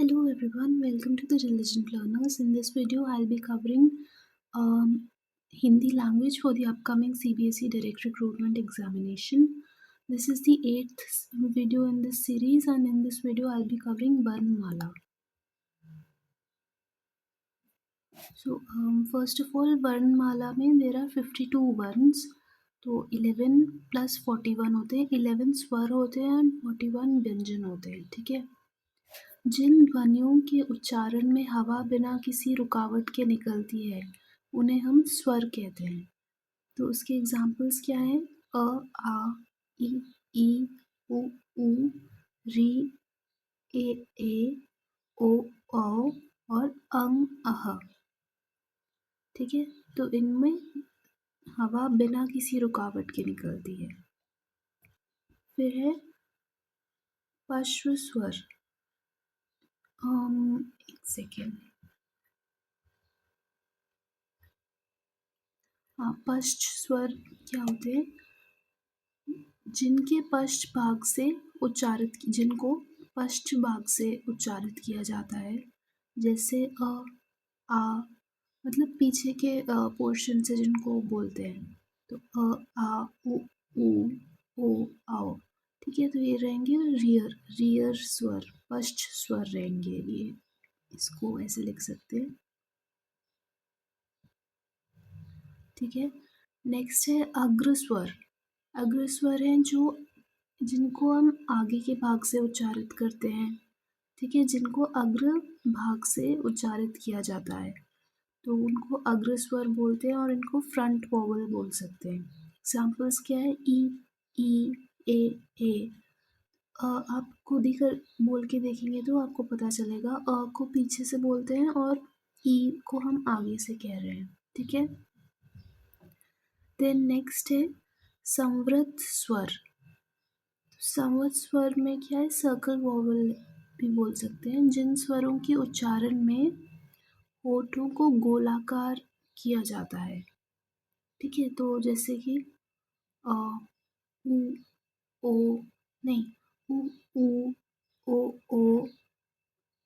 Hello everyone, welcome to the Diligent Learners. In this video, I'll be covering Hindi language for the upcoming CBSE Direct Recruitment Examination. This is the 8th video in this series, and in this video, I'll be covering Varnmala. So, first of all, Varnmala में there are 52 varnas. तो 11 plus 41 होते हैं, 11 स्वर होते हैं and 41 व्यंजन होते हैं. ठीक है. जिन ध्वनियों के उच्चारण में हवा बिना किसी रुकावट के निकलती है उन्हें हम स्वर कहते हैं. तो उसके एग्जाम्पल्स क्या हैं? अ, आ, ई, उ, री, ए, ओ, और अह. ठीक है. तो इनमें हवा बिना किसी रुकावट के निकलती है. फिर है पश्व स्वर. एक सेकेंड. हाँ, पश्च स्वर क्या होते हैं? जिनको पश्च भाग से उच्चारित किया जाता है, जैसे अ, आ, मतलब पीछे के पोर्शन से जिनको बोलते हैं. तो अ, आ, उ, ओ, आओ. ठीक है. तो ये रहेंगे रियर स्वर, पश्च स्वर रहेंगे ये. इसको ऐसे लिख सकते हैं. ठीक है. नेक्स्ट है अग्रस्वर. अग्रस्वर हैं जिनको हम आगे के भाग से उच्चारित करते हैं. ठीक है. जिनको अग्र भाग से उच्चारित किया जाता है तो उनको अग्रस्वर बोलते हैं और इनको फ्रंट वोवल बोल सकते हैं. एग्जाम्पल्स क्या है? ई, ए. आप खुद ही बोल के देखेंगे तो आपको पता चलेगा. अ को पीछे से बोलते हैं और ई को हम आगे से कह रहे हैं. ठीक है. देन नेक्स्ट है संवृत स्वर. संवृत स्वर में क्या है? सर्कल वोवल भी बोल सकते हैं. जिन स्वरों के उच्चारण में होठों को गोलाकार किया जाता है. ठीक है. तो जैसे कि अ, उ, ओ, नहीं, उ, ओ,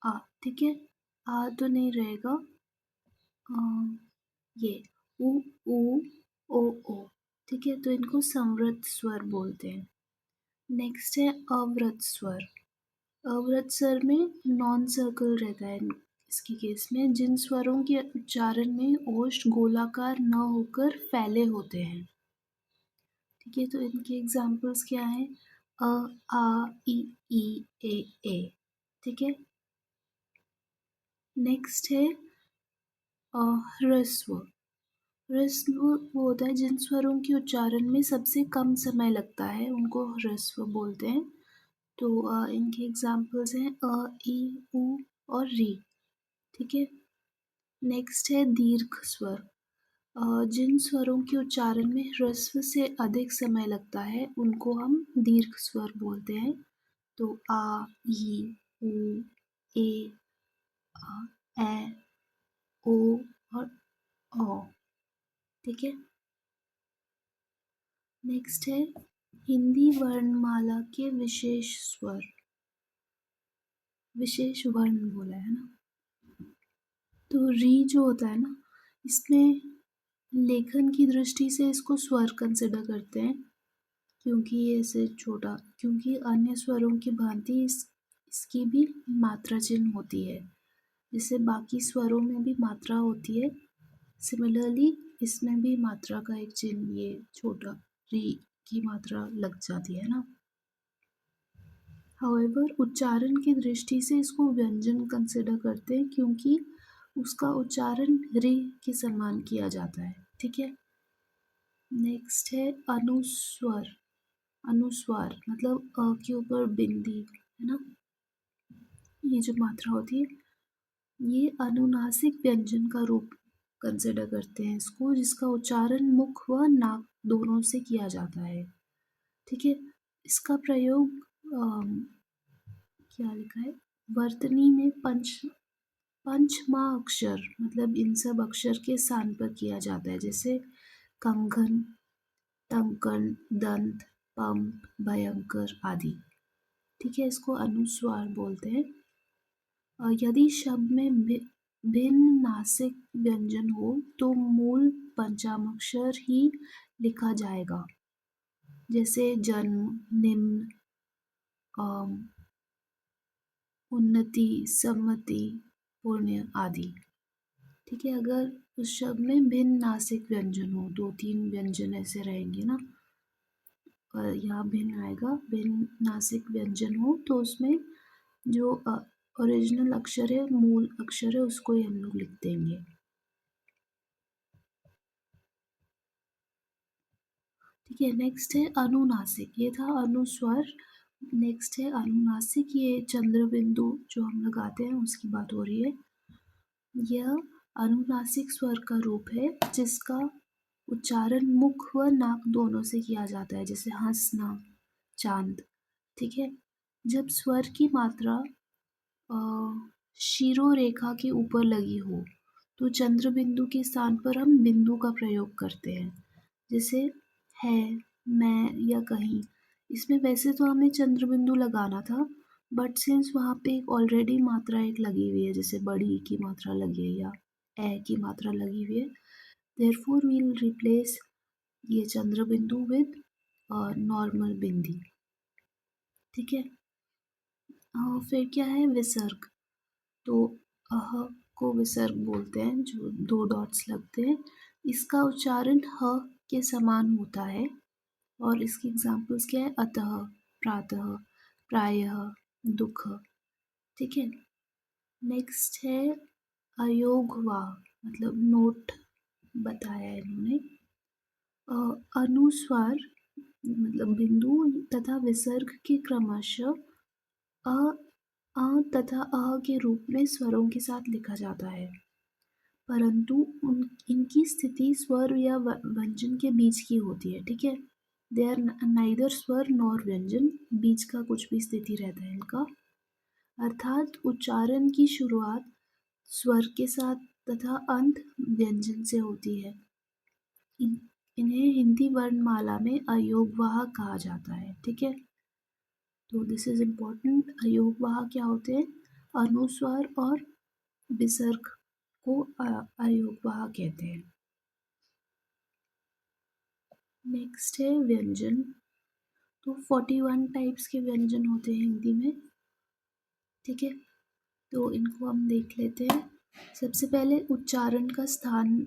आ. ठीक है. आ तो नहीं रहेगा. ये उ, ओ. ठीक है. तो इनको संवृत स्वर बोलते हैं. नेक्स्ट है अवृत स्वर. अवृत स्वर में नॉन सर्कल रहता है इसके केस में. जिन स्वरों के उच्चारण में ओष्ठ गोलाकार न होकर फैले होते हैं. ठीक है. तो इनके एग्जाम्पल्स क्या हैं? अ, आ, ई, ए. ठीक है. नेक्स्ट है ह्रस्व. ह्रस्व वो होता है जिन स्वरों के उच्चारण में सबसे कम समय लगता है, उनको ह्रस्व बोलते हैं. तो इनके एग्जाम्पल्स हैं अ, ई, उ और री. ठीक है. नेक्स्ट है दीर्घ स्वर. जिन स्वरों के उच्चारण में ह्रस्व से अधिक समय लगता है उनको हम दीर्घ स्वर बोलते हैं. तो आ, ई, उ, ए, ओ और औ. ठीक है. नेक्स्ट है हिंदी वर्णमाला के विशेष स्वर. विशेष वर्ण बोला है ना. तो री जो होता है ना, इसमें लेखन की दृष्टि से इसको स्वर कंसिडर करते हैं क्योंकि ये ऐसे छोटा, क्योंकि अन्य स्वरों की भांति इसकी भी मात्रा चिन्ह होती है. जैसे बाकी स्वरों में भी मात्रा होती है, सिमिलरली इसमें भी मात्रा का एक चिन्ह, ये छोटा री की मात्रा लग जाती है ना. हाउएवर उच्चारण की दृष्टि से इसको व्यंजन कंसिडर करते हैं क्योंकि उसका उच्चारण रे के समान किया जाता है. ठीक है. नेक्स्ट है अनुस्वर. अनुस्वार मतलब अ के ऊपर बिंदी है ना, ये जो मात्रा होती है, ये अनुनासिक व्यंजन का रूप कंसिडर करते हैं इसको, जिसका उच्चारण मुख व नाक दोनों से किया जाता है. ठीक है. इसका प्रयोग क्या लिखा है? वर्तनी में पंचमा अक्षर मतलब इन सब अक्षर के स्थान पर किया जाता है. जैसे कंगन, टंकन, दंत, पंप, भयंकर आदि. ठीक है. इसको अनुस्वार बोलते हैं. यदि शब्द में भिन्न नासिक व्यंजन हो तो मूल पंचमाक्षर ही लिखा जाएगा, जैसे जन्म, निम्न, उन्नति, सम्मति, पुण्य आदि। ठीक है, अगर उस शब्द में भिन्न नासिक व्यंजन हो, 2-3 व्यंजन ऐसे रहेंगे ना, यहाँ भिन्न आएगा, भिन्न नासिक व्यंजन हो तो उसमें जो ओरिजिनल अक्षर है, मूल अक्षर है, उसको ही हम लोग लिख देंगे। ठीक है, नेक्स्ट है अनुनासिक। ये था अनुस्वर। नेक्स्ट है अनुनासिक। ये चंद्र बिंदु जो हम लगाते हैं उसकी बात हो रही है। यह अनुनासिक स्वर का रूप है जिसका उच्चारण मुख व नाक दोनों से किया जाता है, जैसे हंसना, चांद। ठीक है, जब स्वर की मात्रा शिरोरेखा के ऊपर लगी हो तो चंद्र बिंदु के स्थान पर हम बिंदु का प्रयोग करते हैं, जैसे है, मैं या कहीं। इसमें वैसे तो हमें चंद्र बिंदु लगाना था, बट सिंस वहाँ पे एक ऑलरेडी मात्रा एक लगी हुई है, जैसे बड़ी की मात्रा लगी है या ए की मात्रा लगी हुई है, देयरफॉर वी विल रिप्लेस ये चंद्र बिंदु विद नॉर्मल बिंदी। ठीक है, फिर क्या है विसर्ग। तो अह को विसर्ग बोलते हैं, जो 2 डॉट्स लगते हैं। इसका उच्चारण ह के समान होता है और इसकी एग्जाम्पल्स क्या है, अतः, प्रातः, प्रायः, दुख। ठीक है, नेक्स्ट है अयोगवाह, मतलब नोट बताया है इन्होंने। अनुस्वार मतलब बिंदु तथा विसर्ग के क्रमशः अ अ तथा अह के रूप में स्वरों के साथ लिखा जाता है, परंतु इनकी स्थिति स्वर या व्यंजन के बीच की होती है। ठीक है, दे आर नाइदर स्वर नॉर व्यंजन, बीच का कुछ भी स्थिति रहता है इनका। अर्थात उच्चारण की शुरुआत स्वर के साथ तथा अंत व्यंजन से होती है। इन्हें हिंदी वर्णमाला में अयोगवाह कहा जाता है। ठीक है, तो दिस इज इम्पोर्टेंट। अयोगवाह क्या होते हैं, अनुस्वार और विसर्ग को अयोगवाह कहते हैं। नेक्स्ट है व्यंजन। तो 41 टाइप्स के व्यंजन होते हैं हिंदी में। ठीक है, तो इनको हम देख लेते हैं। सबसे पहले उच्चारण का स्थान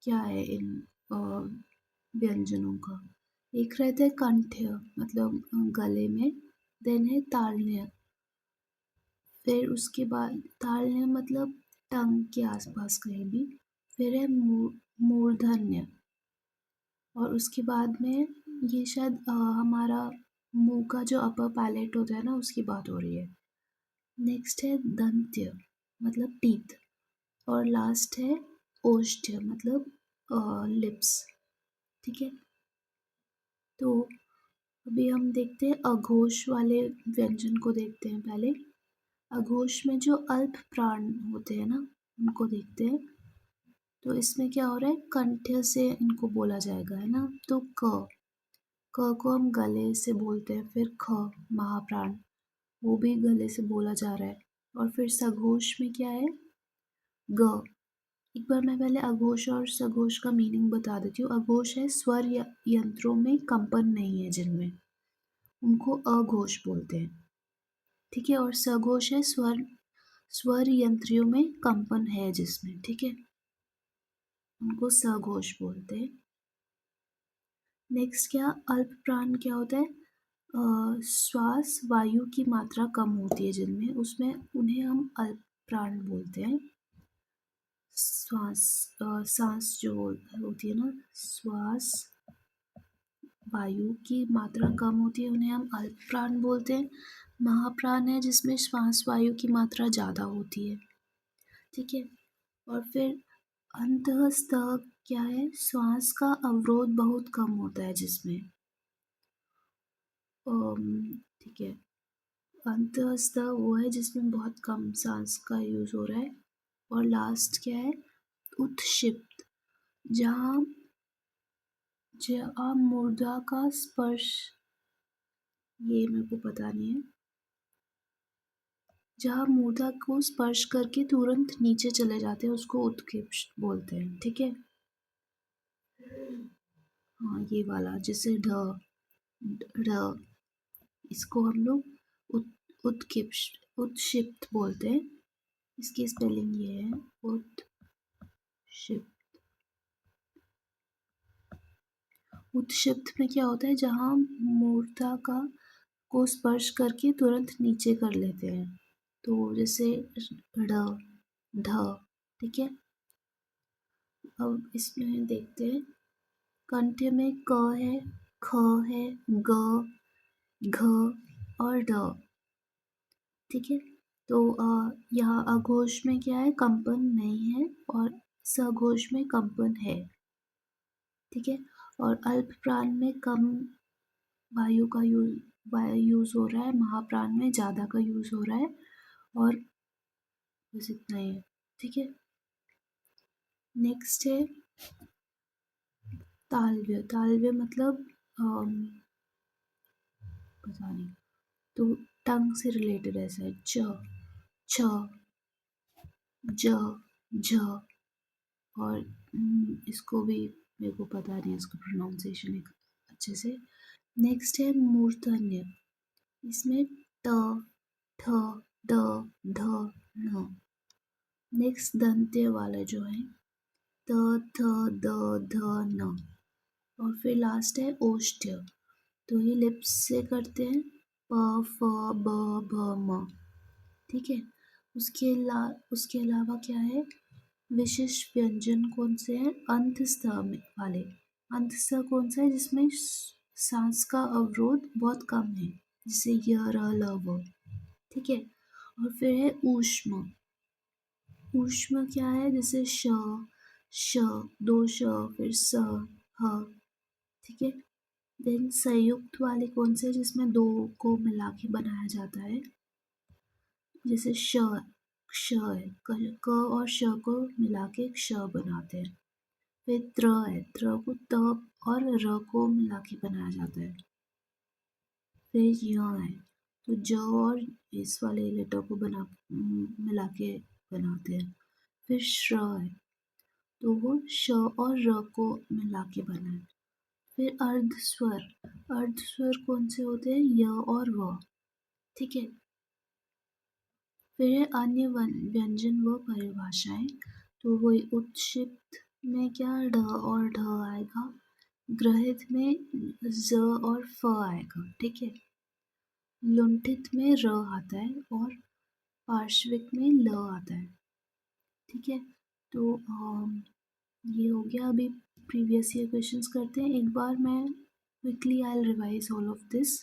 क्या है इन व्यंजनों का। एक रहता है कंठ्य, मतलब गले में। देन है तालन्य, फिर उसके बाद तालन्य मतलब टंग के आसपास कहीं भी। फिर है मूर्धन्य, और उसके बाद में ये शायद हमारा मुंह का जो अपर पैलेट होता है ना, उसकी बात हो रही है। नेक्स्ट है दंत्य, मतलब टीथ। और लास्ट है ओष्ठ्य, मतलब लिप्स। ठीक है, तो अभी हम देखते हैं अघोष वाले व्यंजन को देखते हैं पहले। अघोष में जो अल्प प्राण होते हैं ना, उनको देखते हैं। तो इसमें क्या हो रहा है, कंठ्य से इनको बोला जाएगा, है ना। तो क को हम गले से बोलते हैं। फिर ख, महाप्राण, वो भी गले से बोला जा रहा है। और फिर सघोष में क्या है, ग। एक बार मैं पहले अघोष और सघोष का मीनिंग बता देती हूँ। अघोष है स्वर यंत्रों में कंपन नहीं है जिनमें, उनको अघोष बोलते हैं। ठीक है, और सघोष है स्वर यंत्रियों में कंपन है जिसमें। ठीक है, उनको सघोष बोलते हैं। नेक्स्ट क्या, अल्प प्राण क्या होता है, श्वास वायु की मात्रा कम होती है जिनमें, उसमें उन्हें हम अल्प प्राण बोलते हैं। सांस जो होती है ना, श्वास वायु की मात्रा कम होती है, उन्हें हम अल्प प्राण बोलते हैं। महाप्राण है जिसमें श्वास वायु की मात्रा ज़्यादा होती है। ठीक है, और फिर अंतःस्थ क्या है, श्वास का अवरोध बहुत कम होता है जिसमें। ठीक है, अंतःस्थ वो है जिसमें बहुत कम सांस का यूज हो रहा है। और लास्ट क्या है, उत्क्षिप्त, जहाँ मुर्दा का स्पर्श, ये मेरे को पता नहीं है। जहाँ मूर्धा को स्पर्श करके तुरंत नीचे चले जाते हैं उसको उत्कृष्ट बोलते हैं, ठीक है। हाँ, ये वाला जैसे ढ, ढ, इसको हम लोग उत्क्षिप्त बोलते हैं। इसकी स्पेलिंग ये है, उत्क्षिप्त। उत्क्षिप्त में क्या होता है, जहाँ मूर्धा का को स्पर्श करके तुरंत नीचे कर लेते हैं, तो जैसे ढ, ढ, ठीक है। अब इसमें देखते हैं, कंठ में क है, ख है, ग, घ और ढ, ठीक है। तो यहाँ अघोष में क्या है, कंपन नहीं है और सघोष में कंपन है, ठीक है। और अल्प प्राण में कम वायु का यूज हो रहा है, महाप्राण में ज़्यादा का यूज हो रहा है, और बस इतना ही है, ठीक है। नेक्स्ट है तालव्य। तालव्य मतलब पता नहीं, तो टंग से रिलेटेड ऐसा है, च, छ, ज, झ, और इसको भी मेरे को पता नहीं इसका प्रोनाउंसिएशन अच्छे से। नेक्स्ट है मूर्धन्य। इसमें ट, ठ, ड, ढ, ण। नेक्स्ट दंत्य वाला जो है त, थ, द, ध, न। और फिर लास्ट है ओष्ठ्य। तो ये लिप्स से करते हैं, प, फ, ब, भ, म, ठीक है। उसके अलावा क्या है, विशिष्ट व्यंजन कौन से हैं, अंतस्थ वाले। अंतस्थ कौन सा है, जिसमें सांस का अवरोध बहुत कम है, जैसे य, र, ल, व, ठीक है। और फिर है ऊष्म। ऊष्म क्या है, जैसे श, श, दो श, फिर स, ह, ठीक है। देन संयुक्त वाले कौन से, जिसमें दो को मिला के बनाया जाता है, जैसे श, क्ष है, क और श को मिला के क्ष बनाते हैं। फिर त्र है, त्र को त और र को मिला के बनाया जाता है। फिर य है, तो ज और इस वाले लेटर को मिला के बनाते हैं। फिर श्र है, तो वो श और र को मिला के बना है। फिर अर्धस्वर। अर्धस्वर कौन से होते हैं, य और व, ठीक है। फिर है अन्य व्यंजन व परिभाषाएं। तो वही उत्क्षिप्त में क्या ढ और ढ आएगा, ग्रहित में ज और फ आएगा, ठीक है। लुंठित में र आता है और पार्श्विक में ल आता है, ठीक है। तो ये हो गया। अभी प्रीवियस ईयर क्वेश्चंस करते हैं एक बार। मैं quickly I will revise all of this.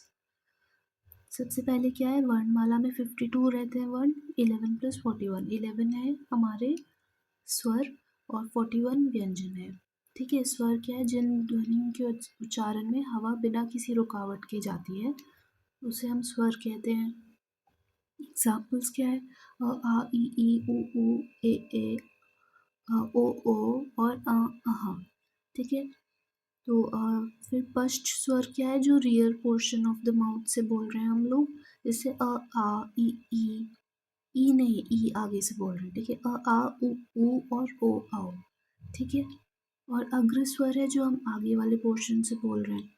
सबसे पहले क्या है, वर्णमाला में 52 रहते हैं वर्ण, 11 + 41। 11 है हमारे स्वर और 41 व्यंजन है, ठीक है। स्वर क्या है, जिन ध्वनियों के उच्चारण में हवा बिना किसी रुकावट के जाती है, उसे हम स्वर कहते हैं। एग्जाम्पल्स क्या है, आ, ई, उ, ए, ओ, और अह, ठीक है। तो फिर पश्च स्वर क्या है, जो rear portion of the mouth से बोल रहे हैं हम लोग, जैसे आ, ई नहीं, ई आगे से बोल रहे हैं, ठीक है। आ, उ और ओ, आओ, ठीक है। और अग्र स्वर है जो हम आगे वाले पोर्शन से बोल रहे हैं,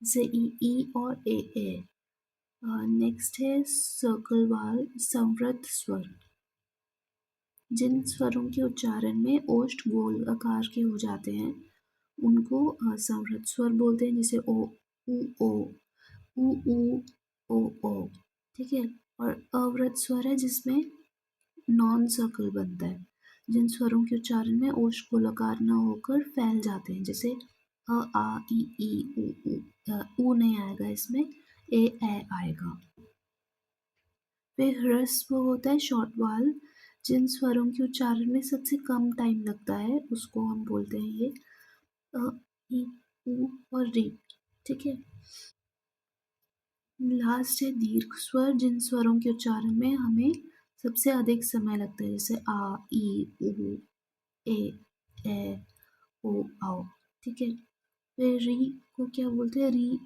जैसे ई और ए। नेक्स्ट है सर्कल वाल संवृत स्वर। जिन स्वरों के उच्चारण में ओष्ठ गोल आकार के हो जाते हैं, उनको संवृत स्वर बोलते हैं, जैसे ओ, उ, ऊ, ओ, ठीक है। और अवृत स्वर है जिसमें नॉन सर्कल बनता है, जिन स्वरों के उच्चारण में ओष्ठ गोलाकार न होकर फैल जाते हैं, जैसे अ, आ, ई, ऊ नहीं आएगा इसमें, ए आएगा। फिर ह्रस्व होता है शॉर्ट वाल। जिन स्वरों के उच्चारण में सबसे कम टाइम लगता है उसको हम बोलते हैं ये अ, ई, ऊ और री, ठीक है। लास्ट है दीर्घ स्वर। जिन स्वरों के उच्चारण में हमें सबसे अधिक समय लगता है, जैसे आ, ई, उ, ए, ओ, आओ, ठीक है। फिर री को क्या बोलते हैं, री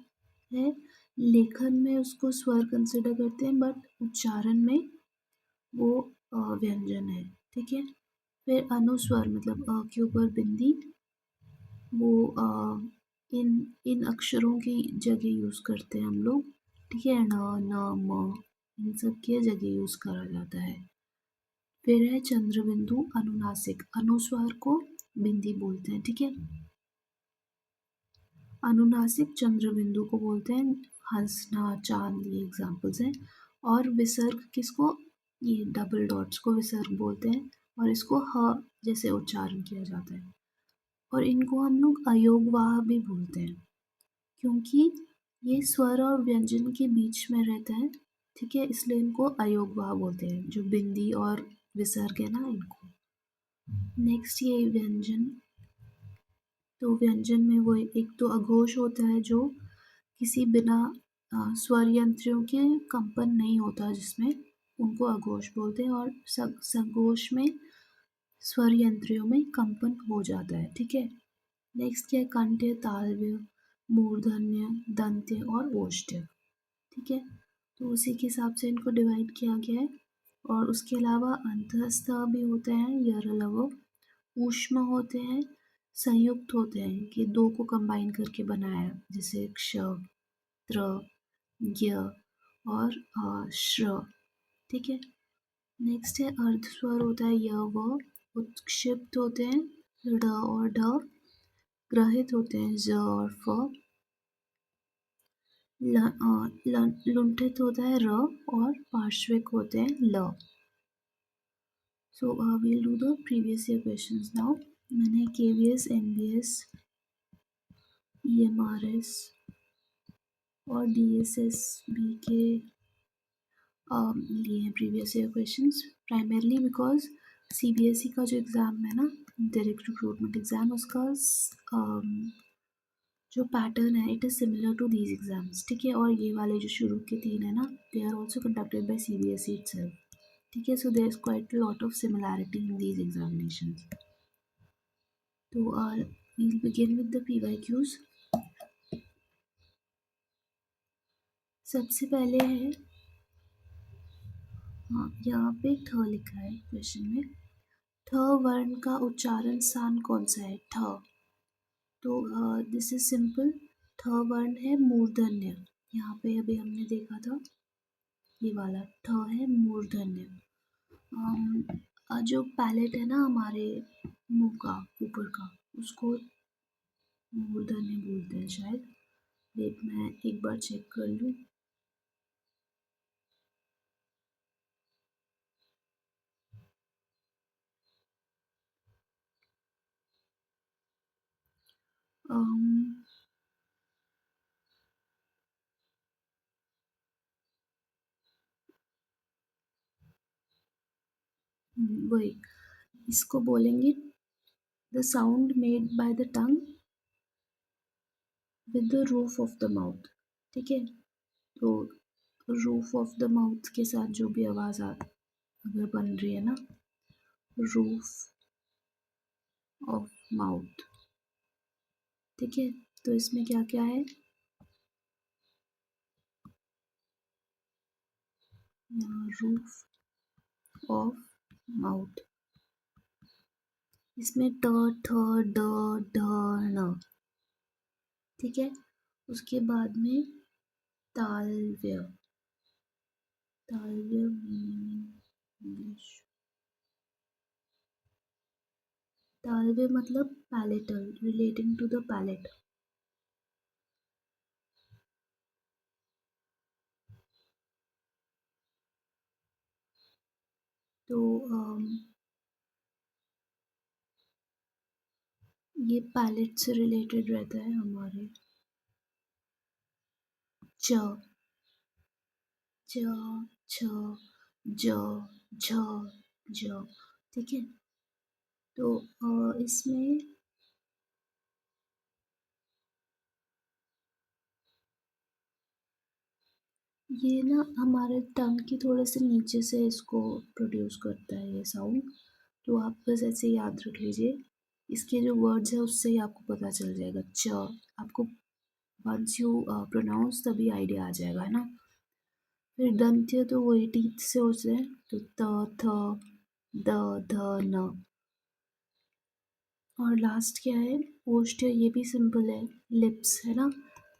है लेखन में उसको स्वर कंसिडर करते हैं, बट उच्चारण में वो व्यंजन है, ठीक है। फिर अनुस्वर मतलब के ऊपर बिंदी, वो इन इन अक्षरों की जगह यूज़ करते हैं हम लोग, ठीक है। ण, न, म, इन सब की जगह यूज़ करा जाता है। फिर है चंद्रबिंदु अनुनासिक, अनुस्वार को बिंदी बोलते हैं, ठीक है। अनुनासिक चंद्रबिंदु को बोलते हैं हंसना, चांद, ये एग्जाम्पल्स हैं। और विसर्ग किसको, ये डबल डॉट्स को विसर्ग बोलते हैं, और इसको ह जैसे उच्चारण किया जाता है। और इनको हम लोग अयोगवाह भी बोलते हैं, क्योंकि ये स्वर और व्यंजन के बीच में रहता है, ठीक है, इसलिए इनको अयोगवाह बोलते हैं, जो बिंदी और विसर्ग है ना, इनको। नेक्स्ट ये व्यंजन, तो व्यंजन में वो एक तो अघोष होता है जो किसी बिना स्वर यंत्रों के कंपन नहीं होता जिसमें, उनको अघोष बोलते हैं। और सघोष में स्वर यंत्रों में कंपन हो जाता है, ठीक है। नेक्स्ट क्या है, कंठ्य, तालव्य, मूर्धन्य, दंत्य और ओष्ठ्य, ठीक है। तो उसी के हिसाब से इनको डिवाइड किया गया है। और उसके अलावा अंतःस्थ भी होते हैं, यर लव, ऊष्म होते हैं, संयुक्त होते हैं कि दो को कंबाइन करके बनाया, जैसे क्ष, त्र, ज्ञ और श्र, ठीक है। नेक्स्ट है अर्धस्वर होता है य व, उत्क्षिप्त होते हैं ड और ढ, ग्रहित होते हैं ज और फ, लुंठित होता है र, और पार्श्विक होते हैं ल। So we'll do the previous year questions now. मैंने KVS, NBS, EMRS और DSS बी के लिए हैं previous year questions, primarily because CBSE का जो एग्ज़ाम है ना, डायरेक्ट रिक्रूटमेंट एग्ज़ाम, उसका जो पैटर्न है it is similar to these exams, ठीक है। और ये वाले जो शुरू के 3 है ना, they are also conducted by CBSE itself, ठीक है। So there is quite lot of similarity in these examinations. तो we'll begin with the PYQs. सबसे पहले है, हाँ यहाँ पे ठ लिखा है क्वेश्चन में, ठ वर्ण का उच्चारण स्थान कौन सा है, ठ। तो दिस इज सिंपल, ठ वर्ण है मूर्धन्य, यहाँ पे अभी हमने देखा था, ये वाला ठ है मूर्धन्य। जो पैलेट है ना हमारे मुंह का ऊपर का, उसको मूर्धन्य बोलते हैं शायद। वेट, मैं एक बार चेक कर लूँ। वही, इसको बोलेंगे the sound made by the tongue with the roof of the mouth, ठीक है। तो रूफ ऑफ द माउथ के साथ जो भी आवाज़ आ अगर बन रही है ना, रूफ ऑफ माउथ, ठीक है। तो इसमें क्या क्या है, रूफ ऑफ माउथ, इसमें ट, ठ, ड, ढ, ण, ठीक है। उसके बाद में तालव्य, तालव्य इंग्लिश, तालव्य मतलब palatal, relating to the palate. तो ये पैलेट से रिलेटेड रहता है हमारे। च, च, छ, ज, झ, ज, ठीक है। तो इसमें ये ना हमारे टंग की थोड़े से नीचे से इसको प्रोड्यूस करता है ये साउंड। तो आप बस ऐसे याद रख लीजिए, इसके जो वर्ड्स है उससे ही आपको पता चल जाएगा। च आपको वंस यू प्रोनाउंस तभी आइडिया आ जाएगा, है ना। फिर दंत्य तो वही टीथ से होते हैं, तो त थ द ध न। और लास्ट क्या है, ओष्ठ, ये भी सिंपल है, लिप्स है ना,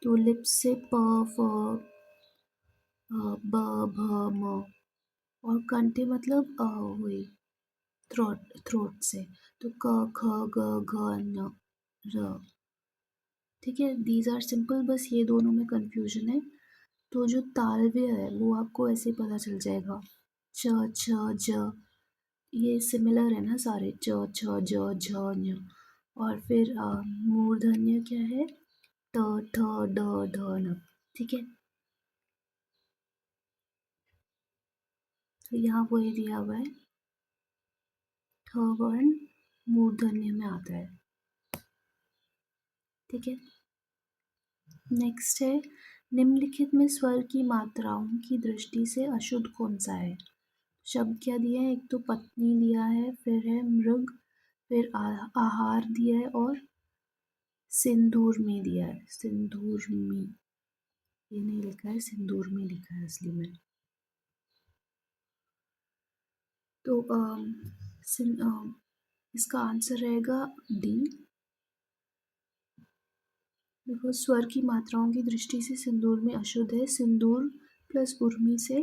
तो लिप्स से प फ ब भ म। और कंठे मतलब वही थ्रोट से, तो क ख ग घ न र। ठीक है, दीज आर सिंपल, बस ये दोनों में कंफ्यूजन है। तो जो तालव्य है वो आपको ऐसे पता चल जाएगा, च छ ज, ये सिमिलर है ना सारे, च छ ज झ ञ। और फिर मूर्धन्य क्या है, ट ठ ड ढ न। ठीक है, तो यहाँ वही दिया हुआ है, ठ वर्ण मूर्धन्य में आता है। ठीक है, नेक्स्ट है, निम्नलिखित में स्वर की मात्राओं की दृष्टि से अशुद्ध कौन सा है। शब्द क्या दिया है, एक तो पत्नी दिया है, फिर है मृग, फिर आहार दिया है, और सिंदूर में दिया है, सिंदूर में, ये नहीं लिखा है, सिंदूर में लिखा है असली में। तो इसका आंसर रहेगा डी, बिकॉज स्वर की मात्राओं की दृष्टि से सिंदूर में अशुद्ध है, सिंदूर प्लस उर्मी से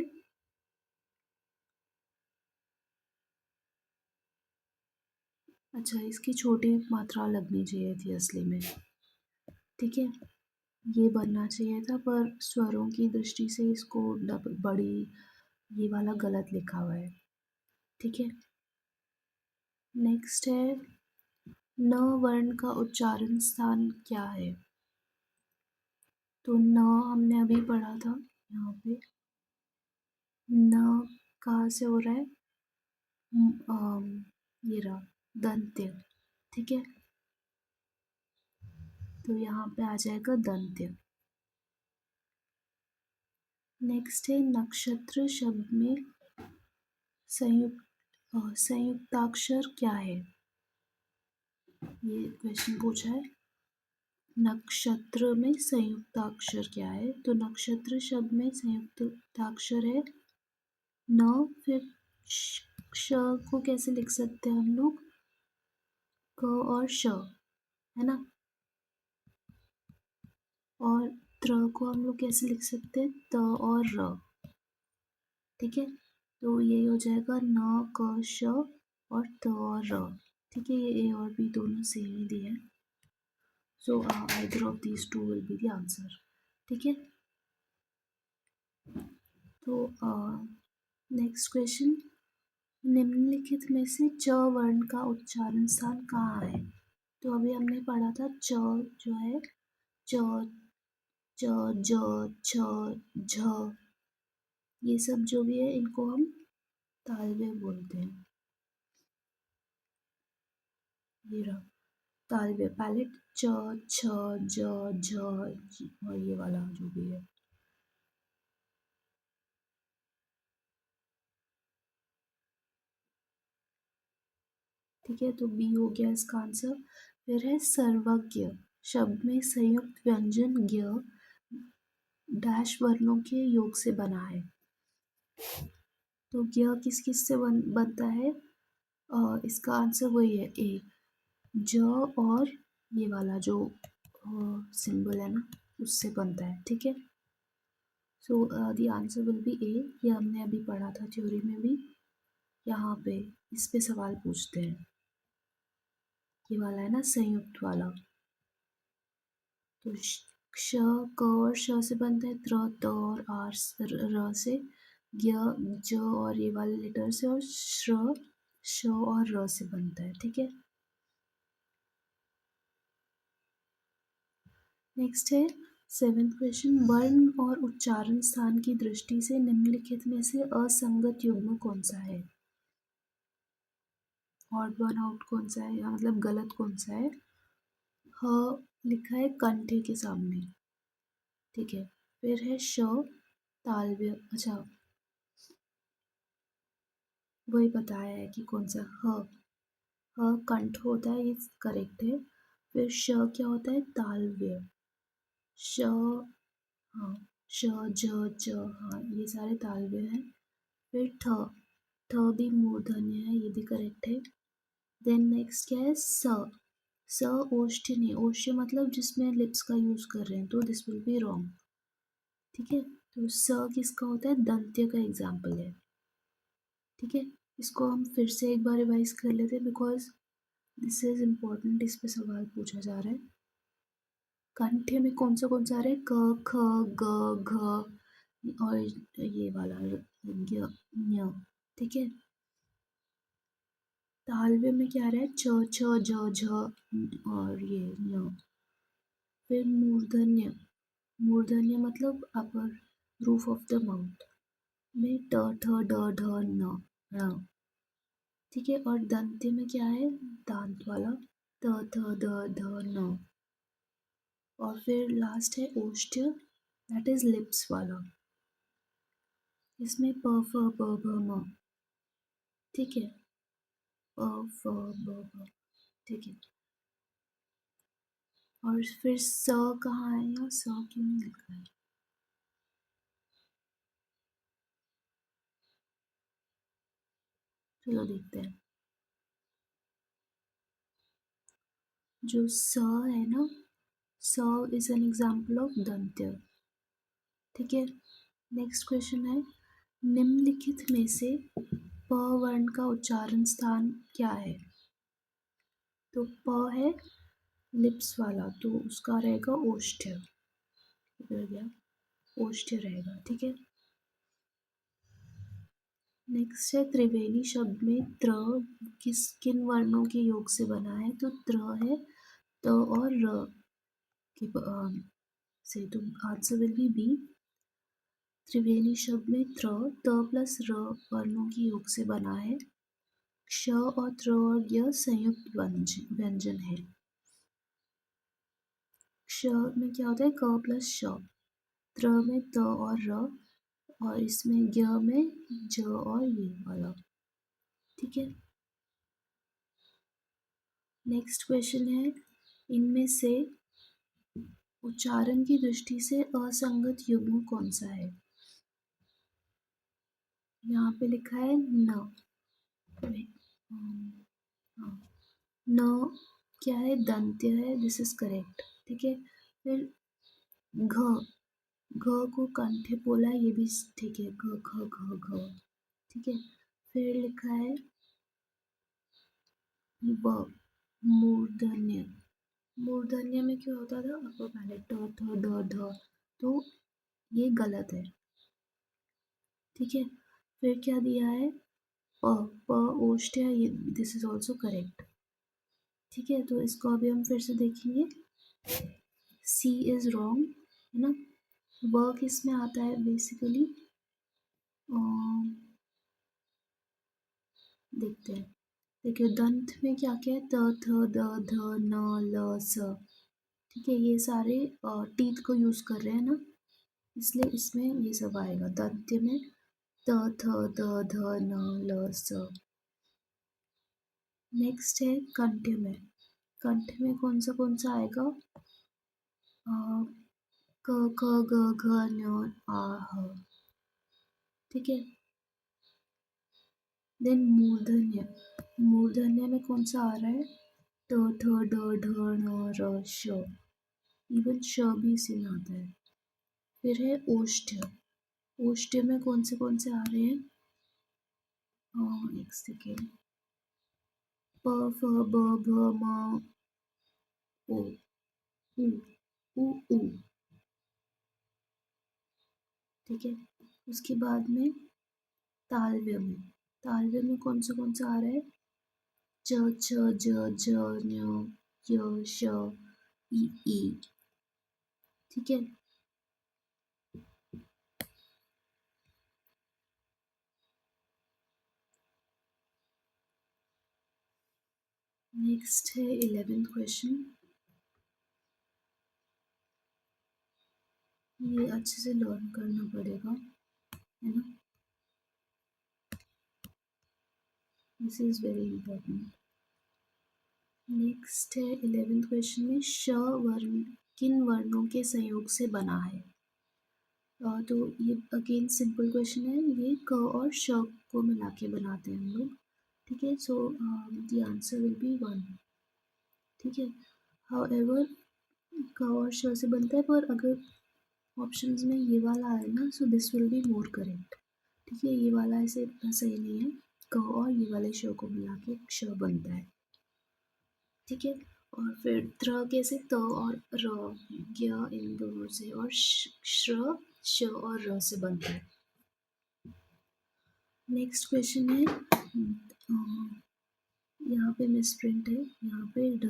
अच्छा, इसकी छोटी मात्रा लगनी चाहिए थी असली में। ठीक है, ये बनना चाहिए था, पर स्वरों की दृष्टि से इसको बड़ी, ये वाला गलत लिखा हुआ है। ठीक है, नेक्स्ट है, न वर्ण का उच्चारण स्थान क्या है। तो न हमने अभी पढ़ा था, यहाँ पे न कहाँ से हो रहा है, ये रहा दंत्य। ठीक है, तो यहाँ पे आ जाएगा दंत्य। नेक्स्ट है, नक्षत्र शब्द में संयुक्ताक्षर क्या है, ये क्वेश्चन पूछा है। नक्षत्र में संयुक्ताक्षर क्या है, तो नक्षत्र शब्द में संयुक्ताक्षर है न। फिर श को कैसे लिख सकते हैं हम लोग, क और श, है ना। और त्र को हम लोग कैसे लिख सकते हैं, त और र। ठीक है, तो ये हो जाएगा न क श और त और र। ठीक है, ये ए और बी दोनों सेम ही दिए हैं, so either of these two will be the answer. ठीक है, तो नेक्स्ट क्वेश्चन, निम्नलिखित में से च वर्ण का उच्चारण स्थान कहाँ है। तो अभी हमने पढ़ा था, च जो है, च च ज छ झ, ये सब जो भी है इनको हम तालव्य बोलते हैं। ये रहा तालव्य, पैलेट, च छ ज झ और ये वाला जो भी है। ठीक है, तो बी हो गया इसका आंसर। फिर है सर्वज्ञ शब्द में संयुक्त व्यंजन ज्ञ डैश वर्णों के योग से बना है। तो ज्ञ किस किस से बनता है, इसका आंसर वही है, ए, ज और ये वाला जो सिंबल है ना, उससे बनता है। ठीक है, so the answer will be A, ये हमने अभी पढ़ा था थ्योरी में भी। यहाँ पे इस पे सवाल पूछते हैं, ये वाला है ना संयुक्त वाला, तो क्ष क और श से बनता है, त्र त और आर र से, ज्ञ ज और ये वाले लेटर से, और श्र श और र से बनता है। ठीक है, नेक्स्ट है सेवेंथ क्वेश्चन, वर्ण और उच्चारण स्थान की दृष्टि से निम्नलिखित में से असंगत युग्म कौन सा है। ऑड वन आउट कौन सा है, या मतलब गलत कौन सा है। ह लिखा है कंठे के सामने। ठीक है, फिर है श तालव्य, अच्छा वही बताया है कि कौन सा, ह कंठ होता है, ये करेक्ट है। फिर श क्या होता है, तालव्य, श, हाँ श, ज, ज, हाँ ये सारे तालव्य हैं। फिर थ, थ भी मूर्धन्य है, ये भी करेक्ट है। देन नेक्स्ट क्या है स, स ओष्ठ्य नहीं, ओष्ठ्य मतलब जिसमें लिप्स का यूज कर रहे हैं, तो दिस विल बी रॉन्ग। ठीक है, तो स किसका होता है, दंत्य का एग्जाम्पल है। ठीक है, इसको हम फिर से एक बार रिवाइज कर लेते हैं बिकॉज दिस इज इम्पोर्टेंट, इस पे सवाल पूछा जा रहा है। कंठ्य में कौन सा आ रहा है, क, ख, ग, घ और ये वाला य, ञ। ठीक है, तालव्य में क्या आ रहा है, छ, छ, ज, झ और ये ञ। फिर मूर्धन्य, मूर्धन्य मतलब अपर रूफ ऑफ द माउथ में ट, ठ, ड, ढ, न, ण। ठीक है, और दंत्य में क्या है, दांत वाला त, थ, द, ध, न। और फिर लास्ट है ओष्ठ्य, दैट इज लिप्स वाला, इसमें प, फ, ब, भ, म। ठीक है, प, फ, ब, भ। ठीक है, और फिर स कहाँ है, यहाँ स क्यों नहीं लिखा है, चलो देखते हैं। जो स है ना, स इज एन एग्जाम्पल ऑफ दंत्य। ठीक है, नेक्स्ट क्वेश्चन है, निम्नलिखित में से प वर्ण का उच्चारण स्थान क्या है। तो प है लिप्स वाला, तो उसका रहेगा ओष्ठ्य, इधर गया, ओष्ठ्य रहेगा। ठीक है, नेक्स्ट है त्रिवेणी शब्द में त्र किन वर्णों के योग से बना है, तो त्र है त और र के से, तो आंसर विल बी बी। त्रिवेणी शब्द में त्र त प्लस र वर्णों के योग से बना है। क्ष और त्र और य संयुक्त व्यंजन है। क्ष में क्या होता है, क प्लस श, त्र में त और र, और इसमें य में ज और ये वाला। ठीक है, नेक्स्ट क्वेश्चन है, इनमें से उच्चारण की दृष्टि से असंगत युग्म कौन सा है। यहाँ पे लिखा है न, हाँ, न क्या है, दंत्य है, दिस इज करेक्ट। ठीक है, फिर घ, घ को कंठे बोला, ये भी ठीक है, घ, घ, घ, घ। ठीक है, फिर लिखा है व, मूर्धन्य, मूर्धन्य में क्या होता था, अपर पैलेट ट, थ, ड, ढ, तो ये गलत है। ठीक है, फिर क्या दिया है, प, प ओष्ठ्य, ये दिस इज ऑल्सो करेक्ट। ठीक है, तो इसको अभी हम फिर से देखेंगे, सी इज रॉन्ग है ना। व किस में आता है बेसिकली, देखते हैं। देखिए दंत में क्या क्या है, त, थ, द, ध, न, ल, स। ठीक है, ये सारे टीथ को यूज कर रहे हैं ना, इसलिए इसमें ये सब आएगा दंत्य में, त, थ, द, ध, न, ल, स। नेक्स्ट है कंठ्य में, कंठ में कौन सा आएगा, अ, क, ख, ग, घ, ञ, आ, ह। ठीक है, देन मूर्धन्य, मूर्धन्य में कौन सा आ रहा है, ट, ठ, ड, ढ, ण, र, श। इवन श भी इसी में आता है। फिर है ओष्ठ्य, ओष्ठ्य में कौन से आ रहे हैं, एक सेकेंड, प, फ, ब, भ, म, ओ, उ, उ। ठीक है, उसके बाद में तालव्य में, तालव्य में कौन सा आ रहा है, च, छ, ज, झ, ञ, य, श, ई। ठीक है, नेक्स्ट है 11th क्वेश्चन, ये अच्छे से लर्न करना पड़ेगा है ना, this is very important. Next है 11th क्वेश्चन में श वर्ण किन वर्णों के संयोग से बना है। तो ये अगेन सिंपल क्वेश्चन है, ये क और श को मिला के बनाते हैं हम लोग, ठीक है। So the answer will B 1, ठीक है। हाउएवर क और श से बनता है, पर अगर ऑप्शंस में ये वाला आए ना, so this will be more correct, ठीक है। ये वाला ऐसे इतना सही नहीं है, क और ये वाले श को मिला के श बनता है, ठीक है। और फिर त्र कैसे, त और र, ज्ञ इन दोनों से, और श्र श और र से बनता है। नेक्स्ट क्वेश्चन है, यहाँ पे मिसप्रिंट है, यहाँ पे ढ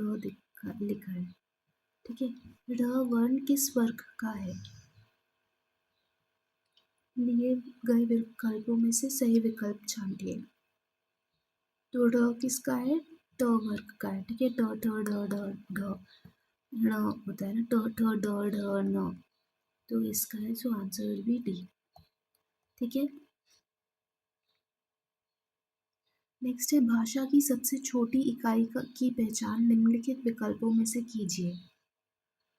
लिखा है, ठीक है। ढ वर्ण किस वर्ग का है? लिए गए विकल्पों में से सही विकल्प छांटिए। तो ढ किसका है? ट वर्ग का है, ठीक है। ट ठ ड ढ ढ ण होता है ना, ट ठ ड ढ ण, तो इसका है, so answer will B D, ठीक है। नेक्स्ट है, भाषा की सबसे छोटी इकाई की पहचान निम्नलिखित विकल्पों में से कीजिए।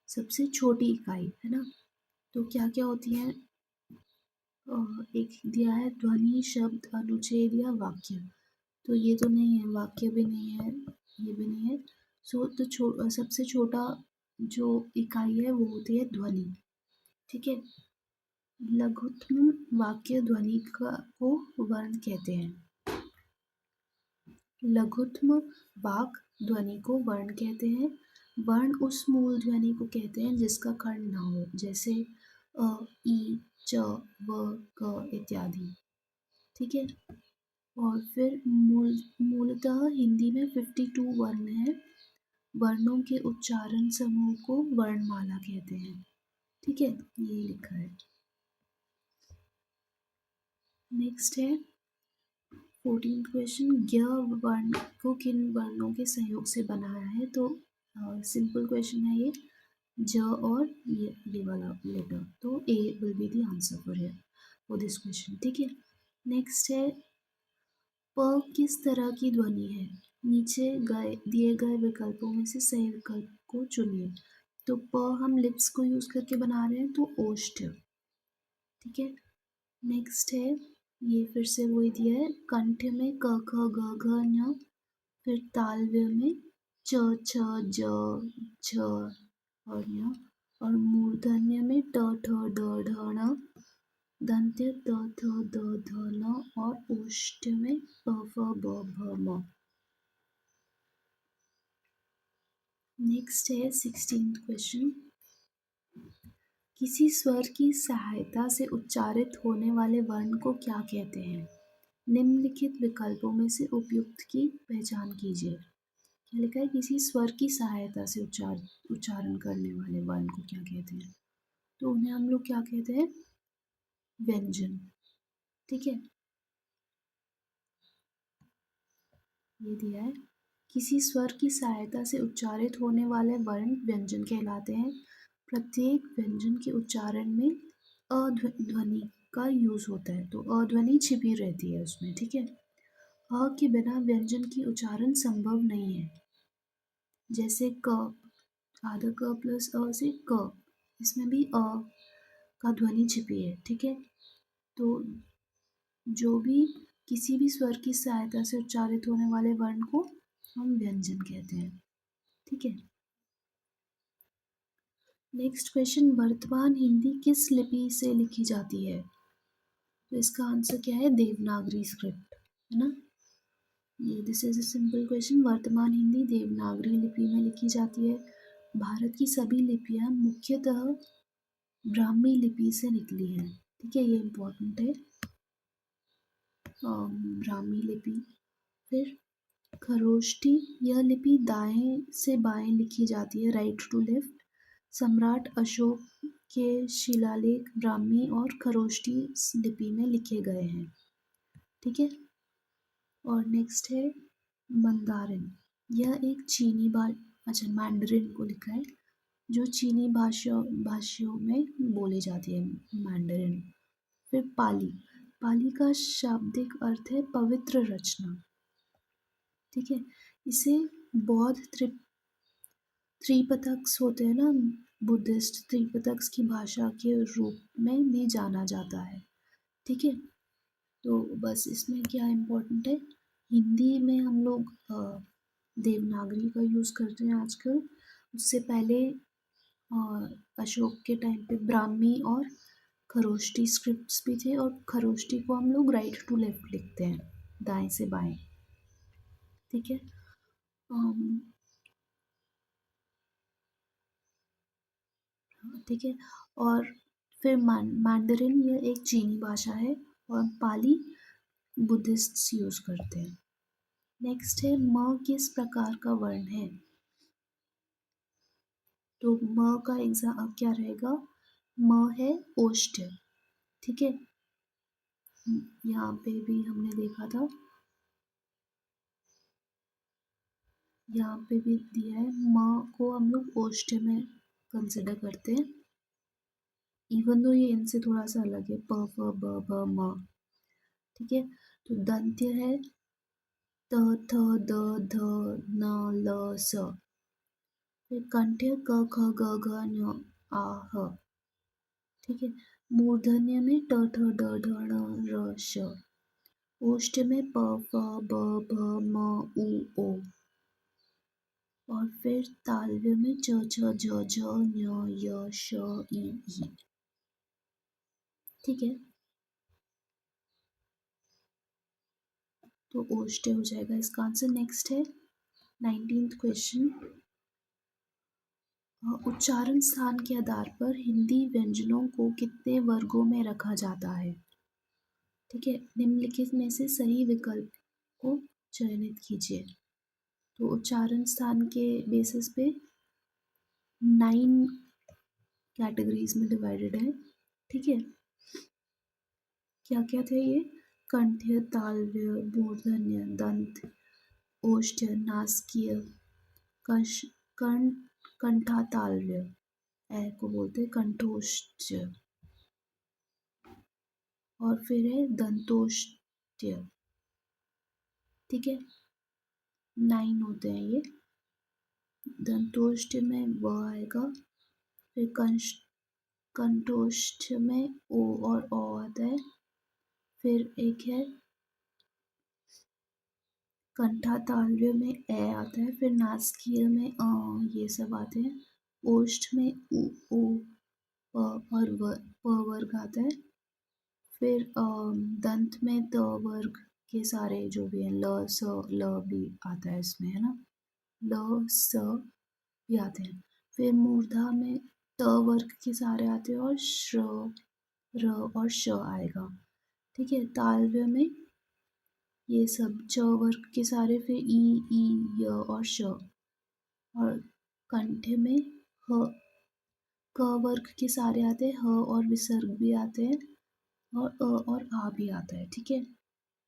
सबसे छोटी इकाई है ना, तो क्या क्या होती है? एक दिया है ध्वनि, शब्द, अनुच्छेद या वाक्य। तो ये तो नहीं है, वाक्य भी नहीं है, ये भी नहीं है। सो तो सबसे छोटा जो इकाई है वो होती है ध्वनि, ठीक है। लघुत्तम वाक्य ध्वनि को वर्ण कहते हैं। लघुत्तम वाक ध्वनि को वर्ण कहते हैं। वर्ण उस मूल ध्वनि को कहते हैं जिसका कर्ण ना हो, जैसे अ, ई, च, व, क इत्यादि, ठीक है। और फिर मूलतः हिंदी में 52 वर्ण हैं। वर्णों के उच्चारण समूह को वर्णमाला कहते हैं, ठीक है। ये लिखा है। नेक्स्ट है 14th क्वेश्चन, ज्ञ वर्ण को किन वर्णों के संयोग से बनाया है? तो सिंपल क्वेश्चन है ये, ज और ये वाला लेटर, तो A will be the answer for this question, ठीक है। नेक्स्ट है, प किस तरह की ध्वनि है? नीचे दिए गए विकल्पों में से सही विकल्प को चुनिए। तो प हम लिप्स को यूज करके बना रहे हैं, तो ओष्ठ, ठीक है। नेक्स्ट है, ये फिर से वही दिया है, कंठ में क ख ग घ ञ, फिर तालव्य में च छ ज झ और ञ, और मूर्धन्य में ट ठ ड ढ ण, दंत्य त थ द ध न, और ओष्ठ में प फ ब भ म। नेक्स्ट है 16th क्वेश्चन, किसी स्वर की सहायता से उच्चारित होने वाले वर्ण को क्या कहते हैं? निम्नलिखित विकल्पों में से उपयुक्त की पहचान कीजिए। क्या लिखा है? किसी स्वर की सहायता से उच्चारण करने वाले वर्ण को क्या कहते हैं? तो उन्हें हम लोग क्या कहते हैं? व्यंजन, ठीक है। ये दिया है, किसी स्वर की सहायता से उच्चारित होने वाले वर्ण व्यंजन कहलाते हैं। प्रत्येक व्यंजन के उच्चारण में अध्वनि का यूज होता है, तो अध्वनि छिपी रहती है उसमें, ठीक है। अ के बिना व्यंजन की उच्चारण संभव नहीं है, जैसे क, आधा क प्लस अ से क, इसमें भी अ का ध्वनि छिपी है, ठीक है। तो जो भी किसी भी स्वर की सहायता से उच्चारित होने वाले वर्ण को हम व्यंजन कहते हैं, ठीक है। नेक्स्ट क्वेश्चन, वर्तमान हिंदी किस लिपि से लिखी जाती है? तो इसका आंसर क्या है? देवनागरी स्क्रिप्ट, है ना। ये this is a simple question. वर्तमान हिंदी देवनागरी लिपि में लिखी जाती है। भारत की सभी लिपियां मुख्यतः ब्राह्मी लिपि से निकली हैं, ठीक है। ये इम्पोर्टेंट है, ब्राह्मी लिपि। फिर खरोष्ठी, यह लिपि दाएं से बाएं लिखी जाती है, राइट टू लेफ्ट। सम्राट अशोक के शिलालेख ब्राह्मी और खरोष्ठी लिपि में लिखे गए हैं, ठीक है। और नेक्स्ट है मंदारिन, यह एक अच्छा मैंडरिन को लिखा है, जो चीनी भाषाओं में बोली जाती है, मैंडरिन। फिर पाली, पाली का शाब्दिक अर्थ है पवित्र रचना, ठीक है। इसे बौद्ध त्रिपिटक होते हैं ना, बुद्धिस्ट त्रिपिटक की भाषा के रूप में भी जाना जाता है। ठीक है, तो बस इसमें क्या इम्पोर्टेंट है, हिंदी में हम लोग देवनागरी का यूज़ करते हैं आजकल। उससे पहले अशोक के टाइम पे ब्राह्मी और खरोष्टी स्क्रिप्ट्स भी थे, और खरोष्टी को हम लोग राइट टू लेफ्ट लिखते हैं, दाएं से बाएं। ठीक है, ठीक है। और फिर मैंडरिन, यह एक चीनी भाषा है, और पाली बुद्धिस्ट्स यूज़ करते हैं। नेक्स्ट है, म किस प्रकार का वर्ण है? तो म का एग्जाम क्या रहेगा? म है ओष्ठ्य। ठीक है, यहाँ पे भी हमने देखा था, यहाँ पे भी दिया है, म को हम लोग ओष्ठ्य में कंसिडर करते हैं, इवन दो ये इनसे थोड़ा सा अलग है, प फ ब भ म। ठीक है, तो दंत्य है त थ द ध न ल स। फिर कंठ्य क ख ग घ ञ आ ह। ठीक है, मूर्धन्य में ट ठ ड ढ ण र श। ओष्ठ में प फ ब भ म उ ओ। और फिर तालव्य में च छ ज झ ञ य श ई ई। ठीक है, तो ओष्ठ हो जाएगा इसका आंसर। नेक्स्ट है 19th क्वेश्चन, उच्चारण स्थान के आधार पर हिंदी व्यंजनों को कितने वर्गों में रखा जाता है? ठीक है, निम्नलिखित में से सही विकल्प को चयनित कीजिए। तो उच्चारण स्थान के बेसिस पे 9 कैटेगरीज में डिवाइडेड है। ठीक है, क्या क्या थे ये? कंठ्य, तालव्य, मूर्धन्य, दंत, ओष्ठ्य, नासकीय, कश, कंठातालव्य, ऐ को बोलते हैं कंठोष्ठ्य, और फिर है दंतोष्ठ्य। ठीक है, 9 होते हैं ये। दंतोष्ठ्य में व आएगा, फिर कंठोष्ठ्य में ओ और ओ आता है, फिर एक है कंठातालव्य में ए आता है, फिर नासकीय में ये सब आते हैं, ओष्ठ में उ ओ प और प वर्ग आता है, फिर दंत में त वर्ग के सारे जो भी हैं, ल स ल भी आता है इसमें, है ना, ल स भी आते हैं। फिर मूर्धा में त वर्ग के सारे आते हैं, और श्र, र और श आएगा। ठीक है, तालव्य में ये सब च वर्ग के सारे, फिर ई य और श। और कंठ में ह, क वर्ग के सारे आते हैं, ह और विसर्ग भी आते हैं, और अ और आ भी आता है। ठीक है,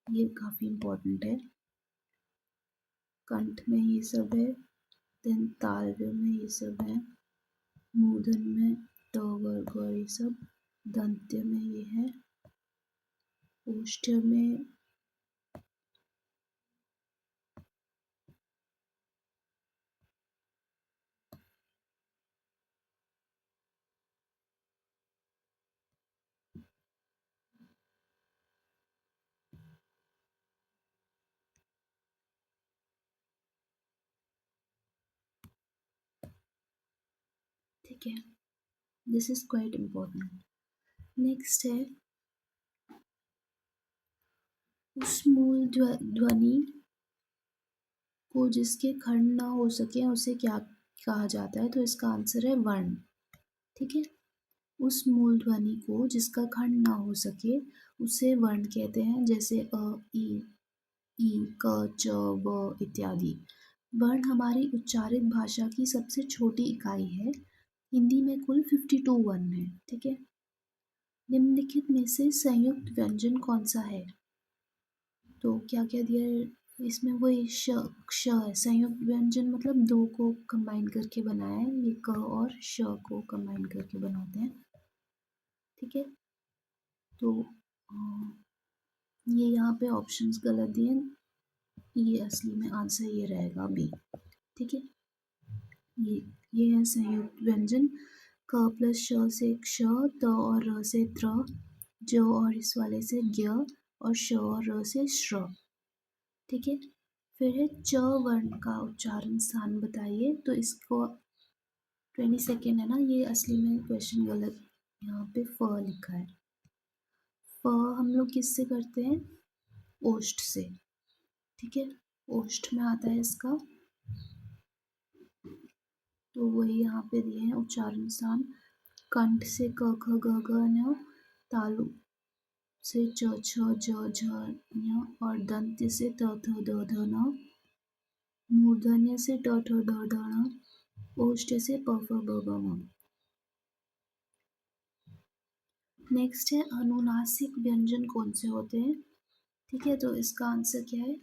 ये काफ़ी इम्पोर्टेंट है। कंठ में ये सब है, देन तालव्य में ये सब है, मूर्धन में ट वर्ग और ये सब, दंत्य में ये है, ओष्ठ्य में ठीक है, this is quite important. Next है, उस मूल ध्वनि को जिसके खंड ना हो सके उसे क्या कहा जाता है? तो इसका आंसर है वर्ण। ठीक है, उस मूल ध्वनि को जिसका खंड ना हो सके उसे वर्ण कहते हैं, जैसे अ, ई, क, च, व इत्यादि। वर्ण हमारी उच्चारित भाषा की सबसे छोटी इकाई है। हिंदी में कुल 52 वर्ण है। ठीक है, निम्नलिखित में से संयुक्त व्यंजन कौन सा है? तो क्या क्या दिया है इसमें? वही श, क्ष है। संयुक्त व्यंजन मतलब दो को कंबाइन करके बनाया है, ये क और श को कंबाइन करके बनाते हैं। ठीक है, तो ये यहाँ पे ऑप्शंस गलत दिए, ये असली में आंसर ये रहेगा बी। ठीक है, ये ये है संयुक्त व्यंजन। क प्लस श से क्ष, त और र से त्र, ज और इस वाले से ज्ञ, और श और र से श्र। ठीक है, फिर है च वर्ण का उच्चारण स्थान बताइए। तो इसको 22 है ना, ये असली में क्वेश्चन गलत, यहाँ पे फ लिखा है। फ हम लोग किससे करते हैं? ओष्ठ से। ठीक है, ओष्ठ में आता है इसका, तो वही यहाँ पे दिए हैं उच्चारण स्थान। कंठ से क ख ग घ ञ, तालु से च छ ज झ ञ, और दंत्य से त थ द ध न, मूर्धन्य से ट ठ ड ढ ण, ओष्ठ से प फ ब भ म। नेक्स्ट है अनुनासिक व्यंजन कौन से होते हैं? ठीक है, तो इसका आंसर क्या है?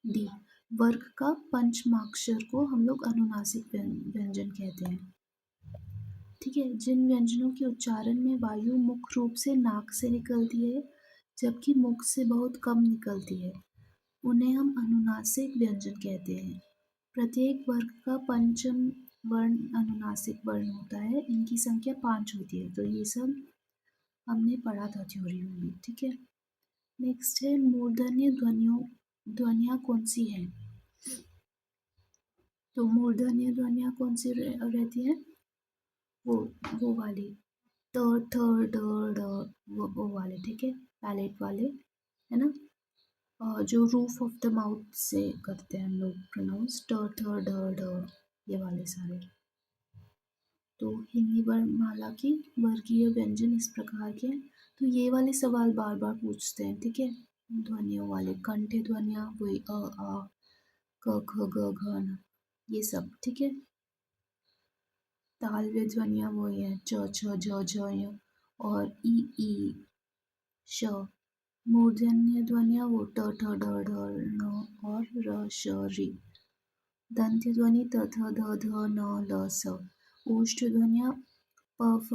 डी। वर्ग का पंचमाक्षर को हम लोग अनुनासिक व्यंजन कहते हैं। ठीक है, जिन व्यंजनों के उच्चारण में वायु मुख्य रूप से नाक से निकलती है जबकि मुख से बहुत कम निकलती है, उन्हें हम अनुनासिक व्यंजन कहते हैं। प्रत्येक वर्ग का पंचम वर्ण अनुनासिक वर्ण होता है। इनकी संख्या 5 होती है। तो ये सब हमने पढ़ा था थ्योरी में भी। ठीक है, नेक्स्ट है मूर्धन्य ध्वनियाँ कौन सी हैं? तो मूर्धन्य ध्वनियाँ कौन सी रहती हैं? वो वाली ट ठ ड ढ, वो वाले। ठीक है, पैलेट वाले, है ना। जो रूफ ऑफ द माउथ से करते हैं हम लोग प्रोनाउंस, ट ठ ड ढ, ये वाले सारे। तो हिंदी वर्णमाला की वर्गीय व्यंजन इस प्रकार के हैं। तो ये वाले सवाल बार बार पूछते हैं। ठीक है, ध्वनियों वाले, कंठ्य ध्वनियाँ वही अ आ क ख ग घ न, ये सब। ठीक है, तालव्य ध्वनियाँ वही हैं च छ ज झ य और ई श। मूर्धन्य ध्वनियाँ वो ट ठ ड ढ ण और र श रि। दंत्य ध्वनि त थ द ध न ल स। ओष्ठ ध्वनियाँ प फ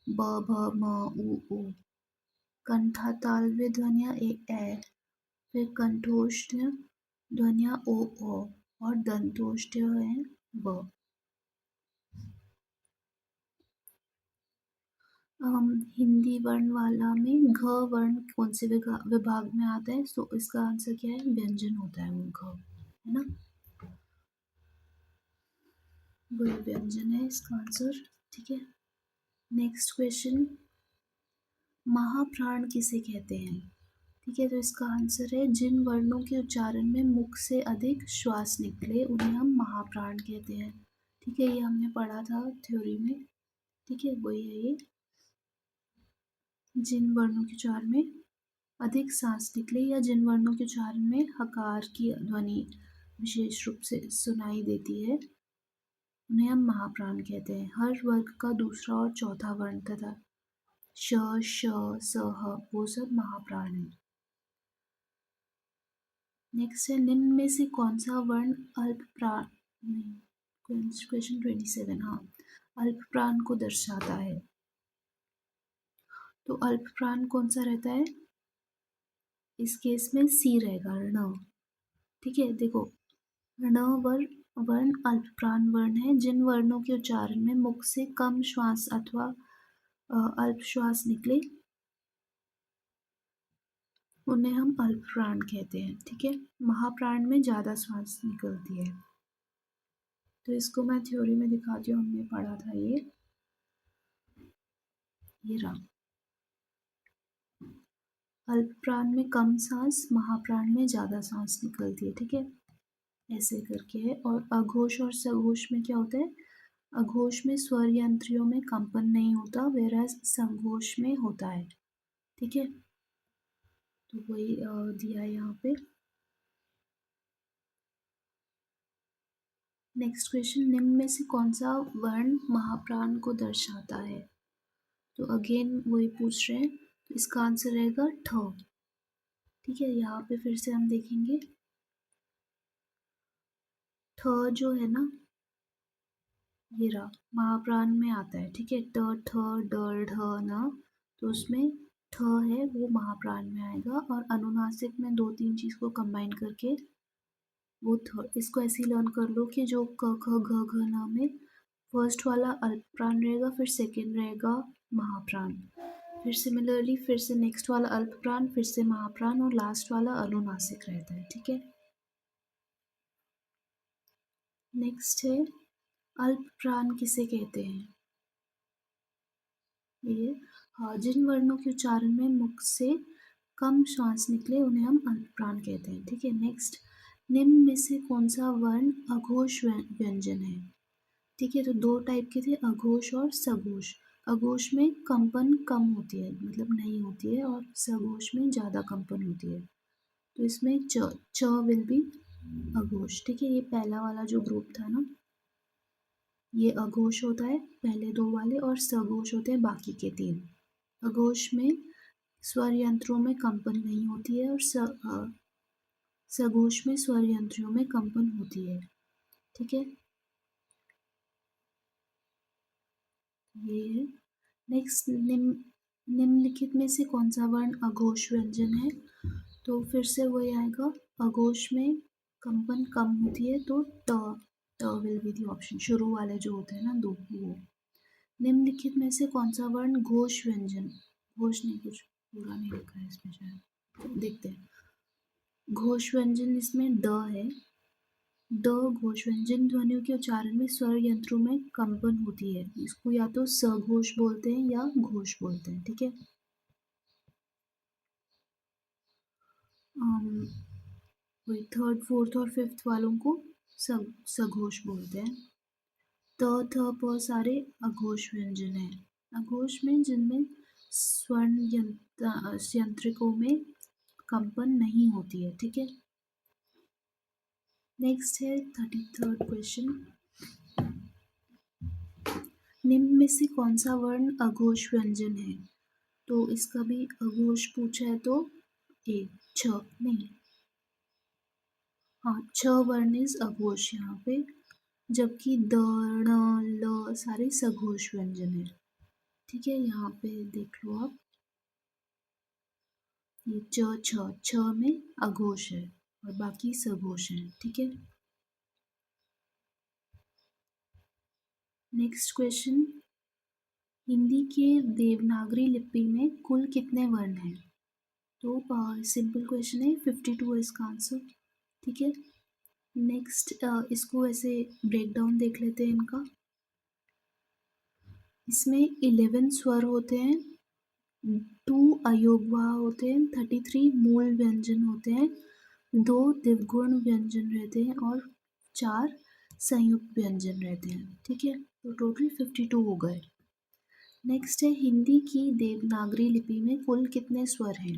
ब भ म उ ऊ। कंठातालव्य ध्वनियाँ ए। फिर कंठोष्ठ ध्वनियाँ ओ और दंतोष्ठ है ब। हिंदी वर्णमाला में घ वर्ण कौन से विभाग में आता है? तो इसका आंसर क्या है? व्यंजन होता है वो घ, है ना, वही व्यंजन है इसका आंसर। ठीक है, नेक्स्ट क्वेश्चन, महाप्राण किसे कहते हैं? ठीक है, तो इसका आंसर है जिन वर्णों के उच्चारण में मुख से अधिक श्वास निकले उन्हें हम महाप्राण कहते हैं। ठीक है, ये हमने पढ़ा था थ्योरी में। ठीक है, वही है ये, जिन वर्णों के उच्चारण में अधिक सांस निकले या जिन वर्णों के उच्चारण में हकार की ध्वनि विशेष रूप से सुनाई देती है उन्हें हम महाप्राण कहते हैं। हर वर्ग का दूसरा और चौथा वर्ण तथा श श स ह वो सब महाप्राण है। नेक्स्ट है निम्न में से कौन सा वर्ण अल्प प्राण, क्वेश्चन 27, हाँ, अल्प प्राण को दर्शाता है? तो अल्प प्राण कौन सा रहता है? इस केस में सी रहेगा, ण। ठीक है, देखो, ण वर्ण अल्प प्राण वर्ण है जिन वर्णों के उच्चारण में मुख से कम श्वास अथवा अल्प श्वास निकले उन्हें हम अल्प प्राण कहते हैं। ठीक है, महाप्राण में ज्यादा श्वास निकलती है। तो इसको मैं थ्योरी में दिखाती हूँ, हमने पढ़ा था ये रहा। अल्प प्राण में कम सांस, महाप्राण में ज्यादा सांस निकलती है। ठीक है, ऐसे करके है। और अघोष और सघोष में क्या होता है? अघोष में स्वर यंत्रियों में कंपन नहीं होता, वेराज संघोष में होता है। ठीक है, तो वही दिया है यहाँ पे। नेक्स्ट क्वेश्चन, निम्न में से कौन सा वर्ण महाप्राण को दर्शाता है? तो अगेन वही पूछ रहे हैं, तो इसका आंसर रहेगा ठ। ठीक है, यहाँ पे फिर से हम देखेंगे, ठ जो है ना, ये रहा, महाप्राण में आता है। ठीक है, ट ठ ड ढ न, तो उसमें ठ है वो महाप्राण में आएगा। और अनुनासिक में दो तीन चीज को कंबाइन करके वो थ, इसको ऐसे लर्न कर लो कि जो क ख ग घ न में फर्स्ट वाला अल्प प्राण रहेगा, फिर सेकेंड रहेगा महाप्राण, फिर सिमिलरली फिर से नेक्स्ट वाला अल्प प्राण, फिर से महाप्राण और लास्ट वाला अनुनासिक रहता है। ठीक है, नेक्स्ट है अल्प प्राण किसे कहते हैं। ये जिन वर्णों के उच्चारण में मुख से कम श्वास निकले उन्हें हम अल्प प्राण कहते हैं। ठीक है, नेक्स्ट, निम्न में से कौन सा वर्ण अघोष व्यंजन है। ठीक है, तो दो टाइप के थे, अघोष और सघोष। अघोष में कंपन कम होती है, मतलब नहीं होती है, और सघोष में ज़्यादा कंपन होती है। तो इसमें च विल बी अघोष। ठीक है, ये पहला वाला जो ग्रुप था ना, ये अघोष होता है पहले दो वाले, और सघोष होते हैं बाकी के तीन। अघोष में स्वर यंत्रों में कंपन नहीं होती है, और सघोष में स्वर यंत्रों में कंपन होती है। ठीक है, ये है। नेक्स्ट, निम्नलिखित में से कौन सा वर्ण अघोष व्यंजन है। तो फिर से वही आएगा, अघोष में कंपन कम होती है, तो ट विल बी दी ऑप्शन, शुरू वाले जो होते हैं ना दो, वो। निम्नलिखित में से कौन सा वर्ण घोष व्यंजन, घोष नहीं, कुछ पूरा नहीं लिखा है इसमें, शायद देखते हैं। घोष व्यंजन इसमें ड है। ड घोष व्यंजन ध्वनियों के उच्चारण में स्वर यंत्रों में कंपन होती है, इसको या तो सघोष बोलते हैं या घोष बोलते हैं। ठीक है, वही थर्ड फोर्थ और फिफ्थ वालों को सघोष बोलते हैं। त थ प सारे अघोष व्यंजन है। अघोष में जिनमें स्वर्ण यंत्रिकों में कंपन नहीं होती है। ठीक है, नेक्स्ट है 33rd क्वेश्चन, निम्न में से कौन सा वर्ण अघोष व्यंजन है। तो इसका भी अघोष पूछा है, तो ए छ नहीं, हाँ, छ वर्ण इज अघोष यहाँ पे, जबकि द ण ल सारे सघोष व्यंजन है। ठीक है, यहाँ पे देख लो आप, ये छ में अघोष है और बाकी सघोष है। ठीक है, नेक्स्ट क्वेश्चन, हिंदी के देवनागरी लिपि में कुल कितने वर्ण हैं। तो सिंपल क्वेश्चन है, 52 है इसका आंसर। ठीक है, नेक्स्ट इसको ऐसे ब्रेक डाउन देख लेते हैं इनका। इसमें 11 स्वर होते हैं, 2 अयोगवाह होते हैं, 33 मूल व्यंजन होते हैं, 2 दिवगुण व्यंजन रहते हैं और 4 संयुक्त व्यंजन रहते हैं। ठीक है, तो टोटल 52 हो गए। नेक्स्ट है, हिंदी की देवनागरी लिपि में कुल कितने स्वर हैं।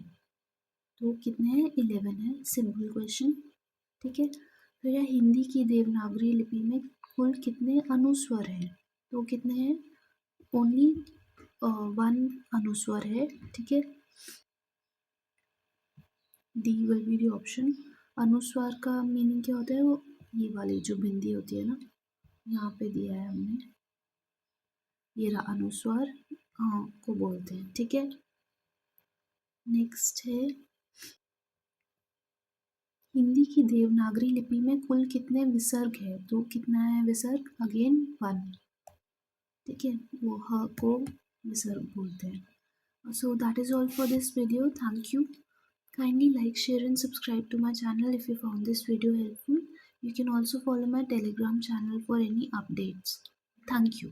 तो कितने हैं, 11 है, सिंपल क्वेश्चन। ठीक है, फिर है हिंदी की देवनागरी लिपि में कुल कितने अनुस्वर हैं। तो कितने हैं, ओनली 1 अनुस्वर है। ठीक है, D will be the option. अनुस्वार का मीनिंग क्या होता है, वो ये वाली जो बिंदी होती है ना, यहाँ पे दिया है हमने, ये रहा अनुस्वार, को बोलते हैं। ठीक है, नेक्स्ट है, हिंदी की देवनागरी लिपि में कुल कितने विसर्ग है। तो कितना है विसर्ग, अगेन 1। ठीक है, वो ह को विसर्ग बोलते हैं। So that is all for this video. Thank you. Kindly like, share and subscribe to my channel if you found this video helpful. You can also follow my Telegram channel for any updates. Thank you.